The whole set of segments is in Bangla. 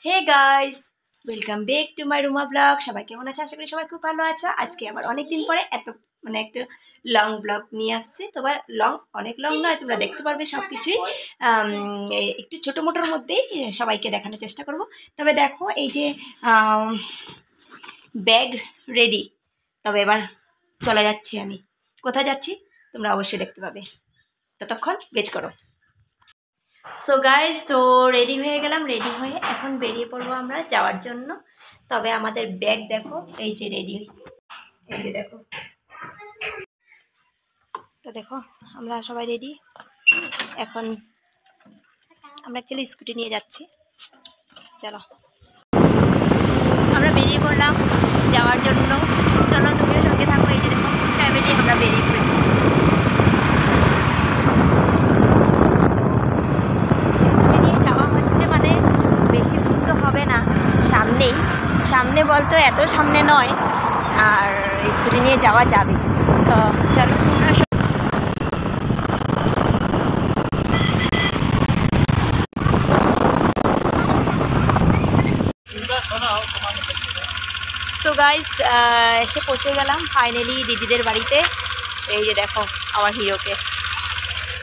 Hey guys, welcome back to my Ruma blog. সবাই কেমন আছে? আশা করি সবাই খুব ভালো আছে। আজকে আবার অনেকদিন পরে একটা লং ব্লগ নিয়ে আসছে। তবে অনেক লং নয়, তোমরা দেখতে পারবে সব কিছুই। একটু ছোটো মোটোর মধ্যেই সবাইকে দেখানোর চেষ্টা করব। তবে দেখো, এই যে ব্যাগ রেডি। তবে এবার চলে যাচ্ছি আমি। কোথায় যাচ্ছি তোমরা অবশ্যই দেখতে পাবে। ততক্ষণ ওয়েট করো। সো গাইজ, তো রেডি হয়ে গেলাম। রেডি হয়ে এখন বেরিয়ে পড়বো আমরা যাওয়ার জন্য। তবে আমাদের ব্যাগ দেখো, এই যে রেডি, এই যে দেখো। তো দেখো, আমরা সবাই রেডি। এখন আমরা অ্যাকচুয়ালি স্কুটি নিয়ে যাচ্ছি। চলো, আমরা বেরিয়ে পড়লাম যাওয়ার জন্য। চলো, তুমিও সঙ্গে থাকো। এই যে দেখো, ফ্যামিলি আমরা বেরিয়ে পড়েছি। সামনে বলতো এত সামনে নয়, আর স্কুটি নিয়ে যাওয়া যাবে। তো চলো, তো গাইস এসে পৌঁছে গেলাম ফাইনালি দিদিদের বাড়িতে। এই যে দেখো আমার হিরোকে।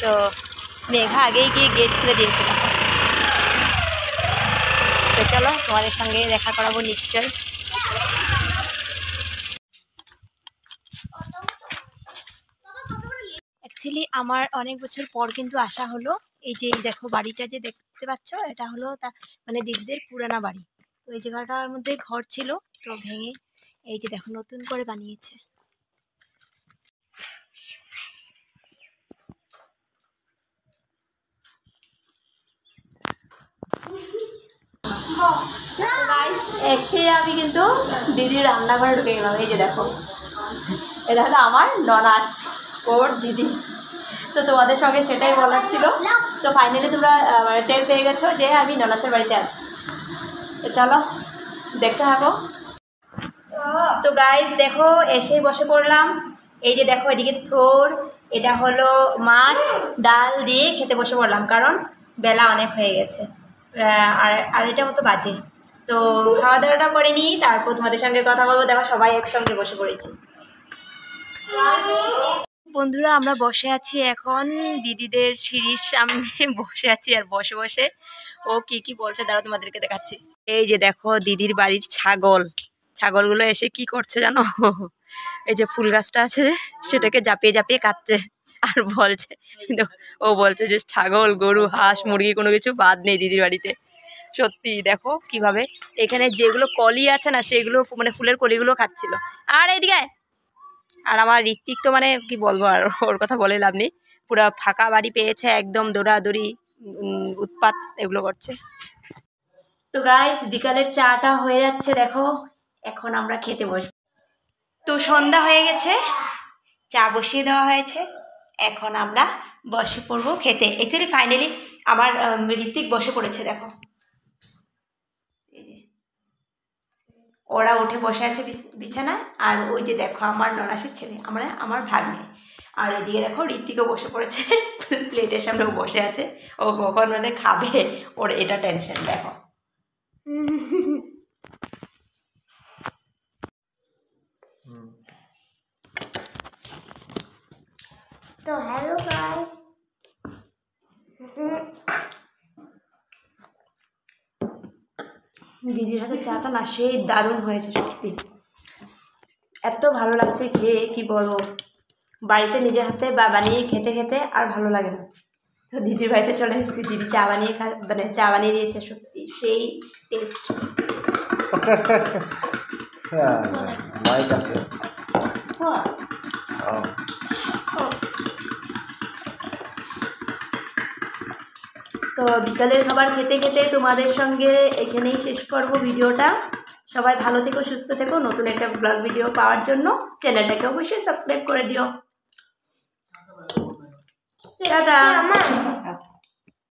তো মেঘা আগেই গিয়ে গেট খুলে দিয়েছিল। তো চলো, তোমাদের সঙ্গে দেখা করাবো নিশ্চয়। অ্যাকচুয়ালি আমার অনেক বছর পর কিন্তু আসা হলো। এই যে দেখো বাড়িটা যে দেখতে পাচ্ছ, এটা হলো মানে দিদিদের পুরানা বাড়ি। তো এই জায়গাটার মধ্যে ঘর ছিল, তো ভেঙে এই যে দেখো নতুন করে বানিয়েছে। এসে আমি কিন্তু দিদির রান্নাঘরে ঢুকে গেলাম। এই যে দেখো, এটা হলো আমার ননাস ওর দিদি। তো তোমাদের সঙ্গে সেটাই বলার ছিল। তো ফাইনালি তোমরা টের পেয়ে গেছো যে আমি ননাসের বাড়িতে আছি। তো চলো দেখতে থাকো। তো গাইস দেখো, এসেই বসে পড়লাম। এই যে দেখো, এদিকে থোর, এটা হলো মাছ ডাল দিয়ে খেতে বসে পড়লাম, কারণ বেলা অনেক হয়ে গেছে। আড়াইটা মতো বাজে। তো খাওয়া দাওয়াটা করে নিই, তারপর তোমাদের সঙ্গে কথা বলবো। দেখো সবাই একসঙ্গে বসে পড়েছি। বন্ধুরা, আমরা বসে আছি এখন দিদিদের সিঁড়ির সামনে বসে আছি। আর বসে বসে ও কি বলছে দাঁড়াও তোমাদেরকে দেখাচ্ছি। এই যে দেখো দিদির বাড়ির ছাগলগুলো এসে কি করছে জানো? এই যে ফুল গাছটা আছে সেটাকে জাপিয়ে জাপিয়ে কাটছে। আর বলছে, ও বলছে যে ছাগল গরু হাঁস মুরগি কোনো কিছু বাদ নেই দিদির বাড়িতে। সত্যি দেখো কিভাবে এখানে যেগুলো কলি আছে না, সেগুলো মানে ফুলের কলিগুলো খাচ্ছিল। আর এইদিকে, আর আমার ঋত্বিক তো মানে কি বলবো, আর ওর কথা বলে লাভ নেই। পুরো ফাঁকা বাড়ি পেয়েছে, একদম দৌড়াদৌড়ি উৎপাত এগুলো করছে। তো গাইস, বিকালের চাটা হয়ে যাচ্ছে দেখো। এখন আমরা খেতে বসি। তো সন্ধ্যা হয়ে গেছে, চা বসিয়ে দেওয়া হয়েছে। এখন আমরা বসে পড়বো খেতে। অ্যাকচুয়ালি ফাইনালি আমার ঋত্বিক বসে পড়েছে দেখো। ওরা উঠে বসে আছে বিছানায়। আর ওই যে দেখো আমার ননাসের ছেলে, আমার ভাগ্নে। আর এদিকে দেখো ঋত্বিকও বসে পড়েছে প্লেটের সামনে ও বসে আছে। ও কখন মানে খাবে, ওর এটা টেনশন দেখো। তো হ্যালো গাইস, দিদির হাতে চাটা না সেই দারুণ হয়েছে সত্যি। এত ভালো লাগছে খেয়ে কি বলবো। বাড়িতে নিজের হাতে বানিয়ে খেতে খেতে আর ভালো লাগে না। তো দিদির বাড়িতে চলে এসেছি, দিদি চা বানিয়ে মানে চা বানিয়ে দিয়েছে, সত্যি সেই টেস্ট। তো বিকালের খাবার খেতে খেতে তোমাদের সঙ্গে এখানেই শেষ করব ভিডিওটা। সবাই ভালো থেকো, সুস্থ থেকো। নতুন একটা ব্লগ ভিডিও পাওয়ার জন্য চ্যানেলটাকে অবশ্যই সাবস্ক্রাইব করে দিও। টাটা।